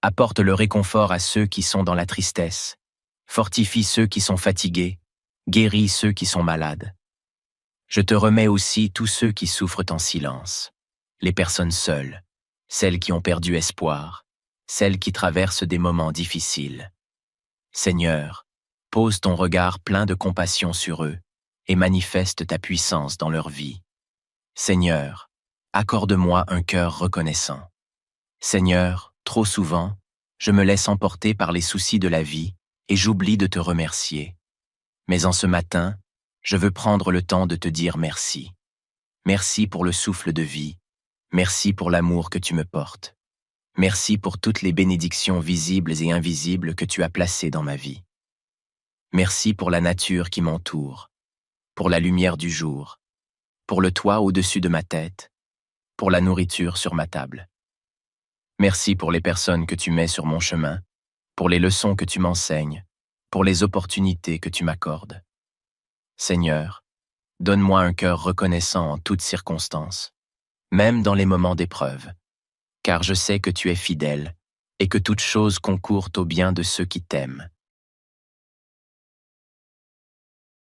Apporte le réconfort à ceux qui sont dans la tristesse. Fortifie ceux qui sont fatigués. Guéris ceux qui sont malades. Je te remets aussi tous ceux qui souffrent en silence. Les personnes seules, celles qui ont perdu espoir, celles qui traversent des moments difficiles. Seigneur, pose ton regard plein de compassion sur eux et manifeste ta puissance dans leur vie. Seigneur, accorde-moi un cœur reconnaissant. Seigneur, trop souvent, je me laisse emporter par les soucis de la vie et j'oublie de te remercier. Mais en ce matin, je veux prendre le temps de te dire merci. Merci pour le souffle de vie. Merci pour l'amour que tu me portes. Merci pour toutes les bénédictions visibles et invisibles que tu as placées dans ma vie. Merci pour la nature qui m'entoure, pour la lumière du jour, pour le toit au-dessus de ma tête, pour la nourriture sur ma table. Merci pour les personnes que tu mets sur mon chemin, pour les leçons que tu m'enseignes, pour les opportunités que tu m'accordes. Seigneur, donne-moi un cœur reconnaissant en toutes circonstances, même dans les moments d'épreuve, car je sais que tu es fidèle et que toute chose concourt au bien de ceux qui t'aiment.